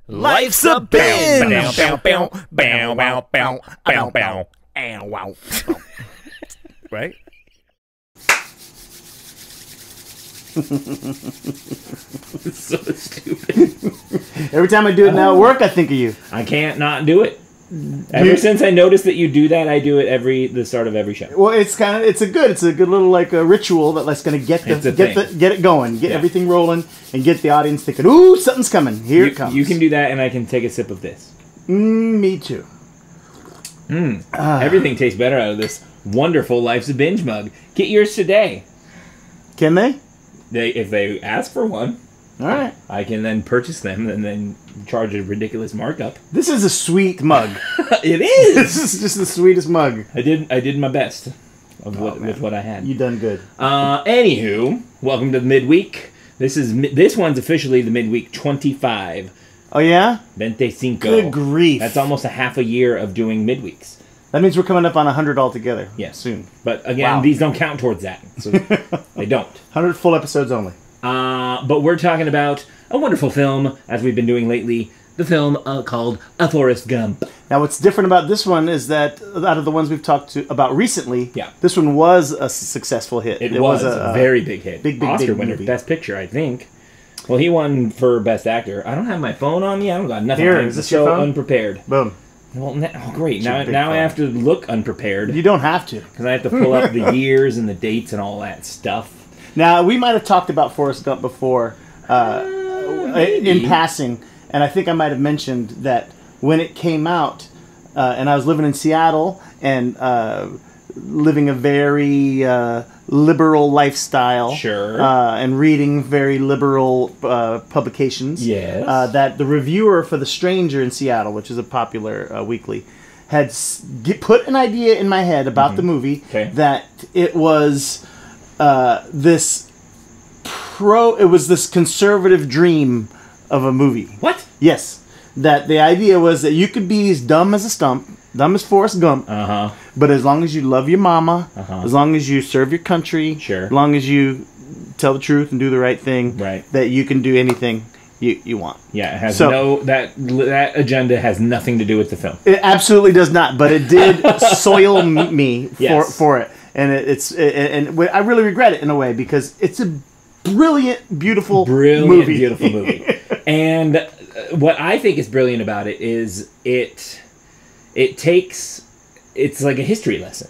Life's a binge. Bow, bow, bow, bow, bow, bow, bow, bow, wow. Right? It's so stupid. Every time I do it now at work, I think of you. I can't not do it. Ever since I noticed that you do that, I do it the start of every show. Well, it's a good little like a ritual that's going to get it going, get everything rolling, and get the audience thinking, "Ooh, something's coming! Here it comes." You can do that, and I can take a sip of this. Me too. Everything tastes better out of this wonderful Life's a Binge mug. Get yours today. Can they? If they ask for one. All right. I can then purchase them and then charge a ridiculous markup. This is a sweet mug. It is. This is just the sweetest mug. I did my best with what I had. You done good. Anywho, welcome to the midweek. This one's officially the midweek 25. Oh yeah? 25. Good grief. That's almost a half a year of doing midweeks. That means we're coming up on 100 altogether. Yes. Soon. But again, these don't count towards that. So they don't. 100 full episodes only. But we're talking about a wonderful film, as we've been doing lately, the film called Forrest Gump. Now, what's different about this one is that out of the ones we've talked about recently, yeah, this one was a successful hit. It was a very big hit. Big Oscar winner, movie. Best Picture, I think. Well, he won for Best Actor. I don't have my phone on me. I don't got nothing. Here, I'm is this so your phone? unprepared. Boom. Well, great. Now I have to look unprepared. You don't have to. Because I have to pull up the years and the dates and all that stuff. Now, we might have talked about Forrest Gump before in passing, and I think I might have mentioned that when it came out, and I was living in Seattle and living a very liberal lifestyle, sure, and reading very liberal publications. Yes, that the reviewer for The Stranger in Seattle, which is a popular weekly, had put an idea in my head about the movie that it was this conservative dream of a movie. What? Yes. That the idea was that you could be as dumb as a stump, dumb as Forrest Gump, but as long as you love your mama, as long as you serve your country, sure, as long as you tell the truth and do the right thing, right, that you can do anything you want. Yeah, it has that agenda has nothing to do with the film. It absolutely does not, but it did soil me for it. And and I really regret it in a way because it's a brilliant, beautiful movie. And what I think is brilliant about it is it's like a history lesson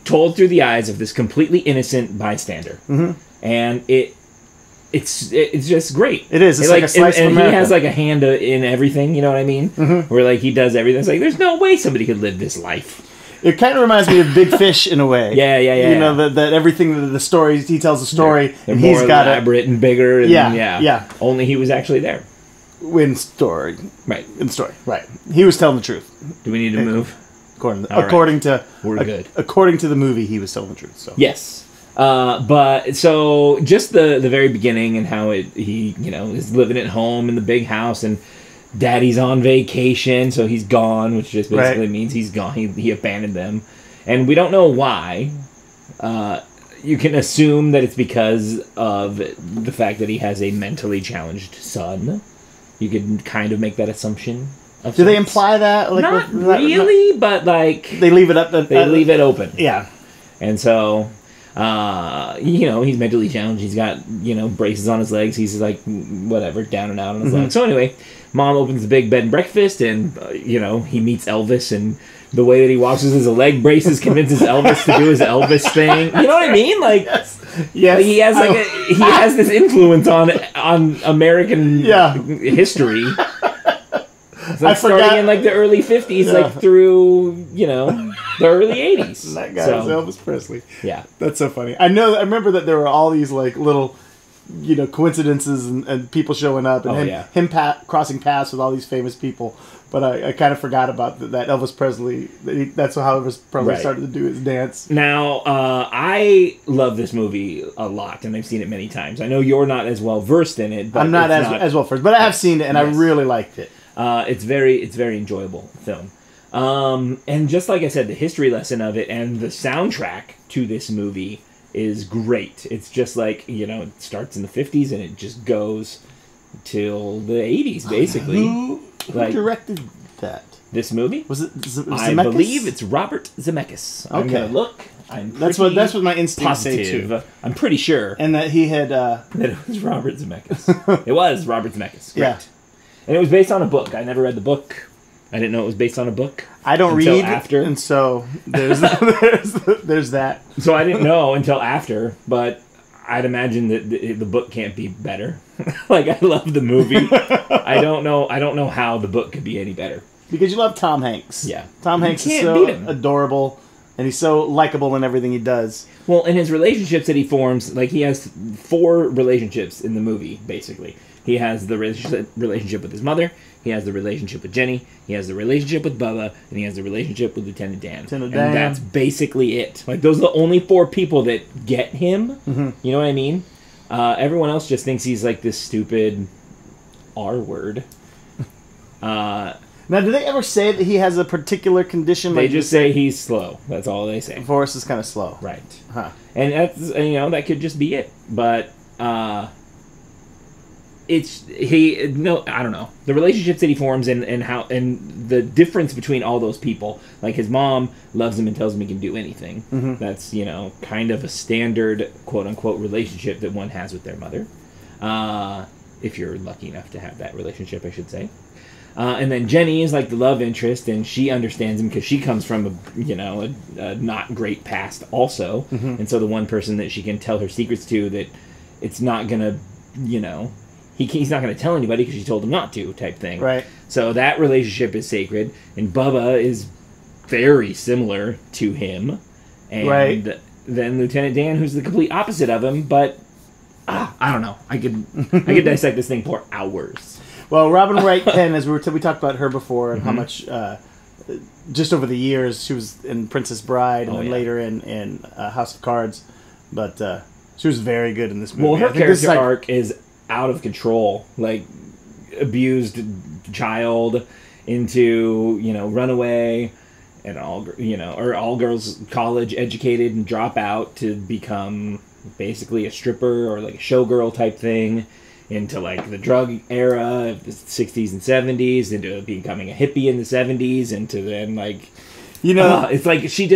told through the eyes of this completely innocent bystander, and it's just great. It is. It's like a slice of America. And he has like a hand in everything. You know what I mean? Where like he does everything. It's like there's no way somebody could live this life. It kind of reminds me of Big Fish in a way. Yeah. You know, that everything, the stories, he tells a story, they're and more he's got elaborate and bigger. And yeah. Only he was actually there. In story. Right. In story. Right. He was telling the truth. Do we need to move? According to we're good. According to the movie, he was telling the truth. So yes. But so just the very beginning and how he is living at home in the big house and Daddy's on vacation, so he's gone, which just basically means he's gone. He abandoned them, and we don't know why. You can assume that it's because of the fact that he has a mentally challenged son. You could kind of make that assumption. Do they imply that? Like, not really, but like they leave it up. They leave it open. Yeah, and so. He's mentally challenged. He's got, braces on his legs. He's like, whatever, down and out on his legs. So anyway, Mom opens the big bed and breakfast, and, he meets Elvis, and the way that he walks with his leg braces convinces Elvis to do his Elvis thing. You know what I mean? Like, yes. Like he has this influence on American history. It's like starting in like the early 50s, like through, the early 80s. That guy was Elvis Presley. Yeah. That's so funny. I remember that there were all these like little, coincidences and people showing up and him crossing paths with all these famous people. But I kind of forgot about that Elvis Presley. That's how Elvis Presley started to do his dance. Now, I love this movie a lot, and I've seen it many times. I know you're not as well versed in it. But I'm not as well versed, but I have seen it, and I really liked it. It's very enjoyable film. And just like I said, the history lesson of it and the soundtrack to this movie is great. It's just like, it starts in the 50s and it just goes till the 80s, basically. Who directed that? This movie? Was it Zemeckis? I believe it's Robert Zemeckis. I'm Okay. gonna look. That's what my instincts say too. I'm pretty sure And that he had. that it was Robert Zemeckis. It was Robert Zemeckis. Correct. Yeah. And it was based on a book. I never read the book. I didn't know it was based on a book. I don't until read after. and so there's there's that. So I didn't know until after, but I'd imagine that the book can't be better. Like, I love the movie. I don't know how the book could be any better. Because you love Tom Hanks. Yeah. Tom Hanks is can't beat him. so adorable, and he's so likable in everything he does. Well, in his relationships that he forms, like, he has 4 relationships in the movie, basically. He has the relationship with his mother, he has the relationship with Jenny, he has the relationship with Bubba, and he has the relationship with Lieutenant Dan. Lieutenant And Dan. that's basically it. Like, those are the only 4 people that get him. Mm-hmm. You know what I mean? Everyone else just thinks he's like this stupid R-word. Now, do they ever say that he has a particular condition? They just say he's slow. That's all they say. Forrest is kind of slow. Right. Huh. And that's, that could just be it. But I don't know. The relationships that he forms and how and the difference between all those people. Like, his mom loves him and tells him he can do anything. Mm-hmm. That's, kind of a standard quote unquote relationship that one has with their mother. If you're lucky enough to have that relationship, I should say. And then Jenny is like the love interest, and she understands him because she comes from a not great past also. Mm-hmm. And so the one person that she can tell her secrets to, that it's not gonna, he's not gonna tell anybody because she told him not to, type thing. Right. So that relationship is sacred, and Bubba is very similar to him. And right. Then Lieutenant Dan, who's the complete opposite of him, but I don't know. I could dissect this thing for hours. Well, Robin Wright Penn, as we talked about her before, and Mm-hmm. how much just over the years she was in Princess Bride and then later in House of Cards, but she was very good in this movie. Well, her I think this character arc is out of control. Like, abused child into runaway, and all girls college educated and drop out to become basically a stripper or like a showgirl type thing. Into like the drug era of the 60s and 70s, into becoming a hippie in the 70s, into then like, it's like she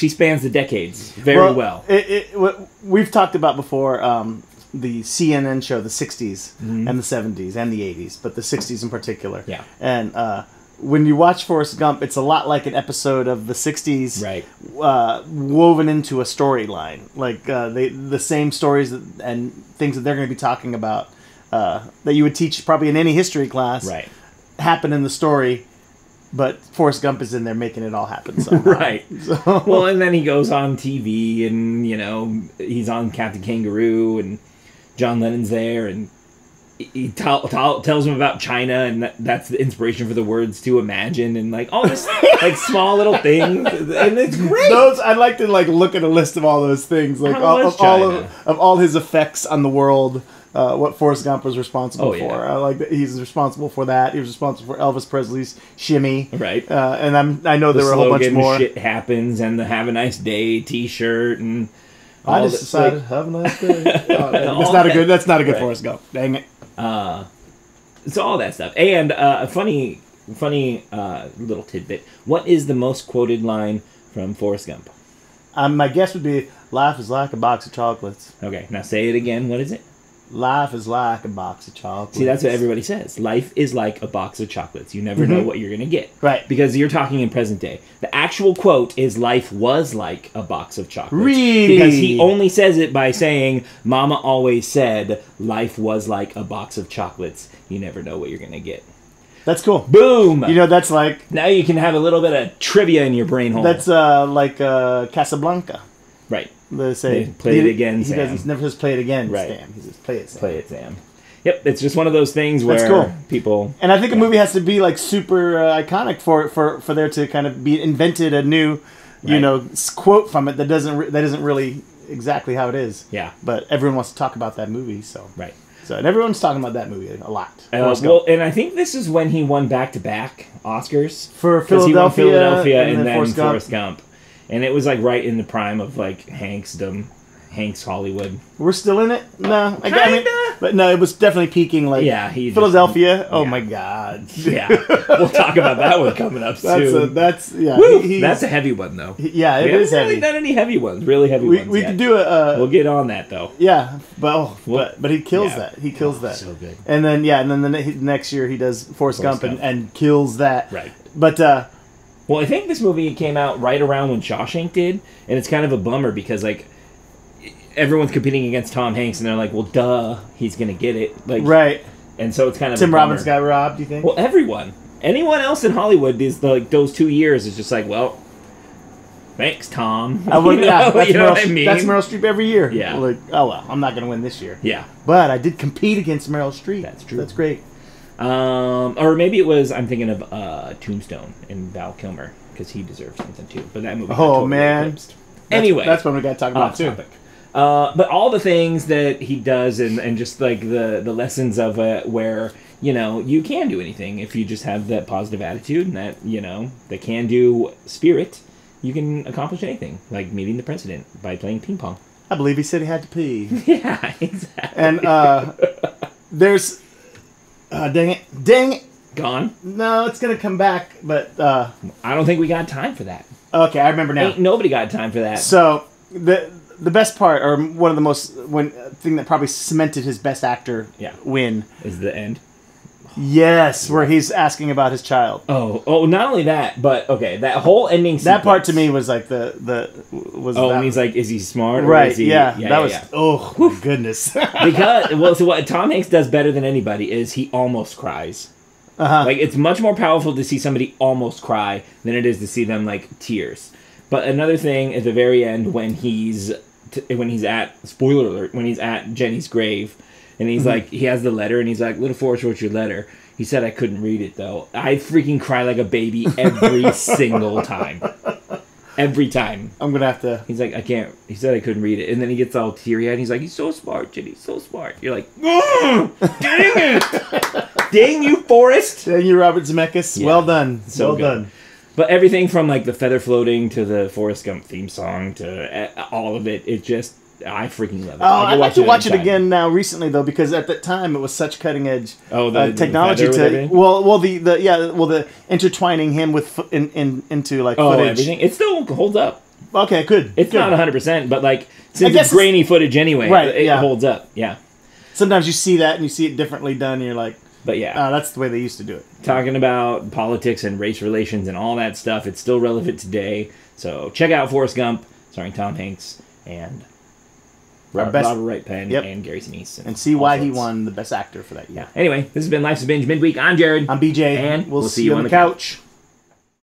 spans the decades very well. What we've talked about before, the CNN show, the 60s Mm-hmm. and the 70s and the 80s, but the 60s in particular. Yeah. And when you watch Forrest Gump, it's a lot like an episode of the 60s, Right. Woven into a storyline. Like the same stories and things that they're going to be talking about that you would teach probably in any history class, Right. happen in the story, but Forrest Gump is in there making it all happen somehow. Right. So, Well, and then he goes on TV, and he's on Captain Kangaroo, and John Lennon's there, and he tells him about China, and that's the inspiration for the words to imagine, and like all this like small little things, and it's great. I'd like to look at a list of all those things, like How was China? of all his effects on the world. What Forrest Gump was responsible Oh, yeah. for. I like that he's responsible for that. He was responsible for Elvis Presley's Shimmy, Right. And I know there were a whole bunch more. Shit happens, and the Have a Nice Day T-shirt, and I all just the- decided like, have a nice day. All That's not a good Right. Forrest Gump. Dang it. so all that stuff, and a funny little tidbit. What is the most quoted line from Forrest Gump? My guess would be, "Life is like a box of chocolates. Okay, now say it again. What is it? Life is like a box of chocolates." See, that's what everybody says. Life is like a box of chocolates. You never know what you're going to get. Right. Because you're talking in present day. The actual quote is, life was like a box of chocolates. Really? Because he only says it by saying, Mama always said, life was like a box of chocolates. You never know what you're going to get. That's cool. Boom! That's like Now you can have a little bit of trivia in your brain hole. that's like Casablanca. Right. They say, Play it again, He Sam. doesn't never says play it again, Right. Sam. He says play it, Sam. Play it, Sam. Yep, it's just one of those things where That's cool. people... And I think a movie has to be like super iconic for there to kind of be invented a new, quote from it that isn't really exactly how it is. Yeah. But everyone wants to talk about that movie, so Right. and everyone's talking about that movie a lot. Forrest Gump. Well, and I think this is when he won back-to-back Oscars. For 'Cause he won Philadelphia and then Forrest Gump. Forrest Gump. And it was like right in the prime of like Hank's Hollywood. We're still in it? No. I mean, But no, it was definitely peaking. Like Philadelphia. Oh my God. Yeah, we'll talk about that one coming up soon. That's a heavy one though. It is heavy. We haven't really done any heavy ones, really heavy ones. We could do a. We'll get on that though. Yeah, but he kills that. He kills that. So good. And then the next year he does Forrest Gump and kills that. Right. But well, I think this movie came out right around when Shawshank did, and it's kind of a bummer because like everyone's competing against Tom Hanks, and they're like, "Well, duh, he's gonna get it." Like, right. And so it's kind of Tim Robbins got robbed. Do you think? Well, anyone else in Hollywood, those 2 years is just like, well, thanks, Tom. That's what I mean? That's Meryl Streep every year. Yeah. Like, oh well, I'm not gonna win this year. Yeah. But I did compete against Meryl Streep. That's true. That's great. Or maybe it was, I'm thinking of Tombstone and Val Kilmer, because he deserved something too. But that movie got totally eclipsed. Anyway. That's when we got to talk about too. Topic. But all the things that he does and just like the lessons of it where, you can do anything if you just have that positive attitude and that, the can-do spirit, you can accomplish anything. Like meeting the president by playing ping pong. I believe he said he had to pee. Yeah, exactly. And there's... dang it. Gone? No, it's going to come back, but... I don't think we got time for that. Okay, I remember now. Ain't nobody got time for that. So, the best part, or one of the most... thing that probably cemented his best actor win... Is the end. Yes, where he's asking about his child. Oh! Not only that, but okay, that whole ending sequence. That part to me was like and he's like, is he smart? Right? Or is he, that was. Oh my goodness! Because so what Tom Hanks does better than anybody is he almost cries. Like it's much more powerful to see somebody almost cry than it is to see them like tears. But another thing at the very end when he's at spoiler alert when he's at Jenny's grave. And he's like, he has the letter, and he's like, Little Forrest wrote your letter. He said I couldn't read it, though. I freaking cry like a baby every single time. Every time. I'm going to have to... He's like, I can't... He said I couldn't read it. And then he gets all teary-eyed, and he's like, he's so smart, Jenny, so smart. You're like, dang it! Dang you, Forrest! Dang you, Robert Zemeckis. Yeah. Well done. So well done. But everything from, like, the feather floating to the Forrest Gump theme song to all of it, it just... I freaking love it. Oh, I'd like to watch it again now recently though because at that time it was such cutting edge technology the intertwining him with into like footage. Everything. It still holds up. Okay, good. It's not 100%, but like since it's grainy footage anyway, it holds up. Yeah. Sometimes you see that and you see it differently done and you're like, but yeah, that's the way they used to do it. Talking about politics and race relations and all that stuff, it's still relevant today. So check out Forrest Gump starring Tom Hanks and Robert Wright Penn and Gary Sinise. And see why he won the best actor for that year. Yeah. Anyway, this has been Life's a Binge Midweek. I'm Jarrod. I'm BJ. And we'll see you on the couch.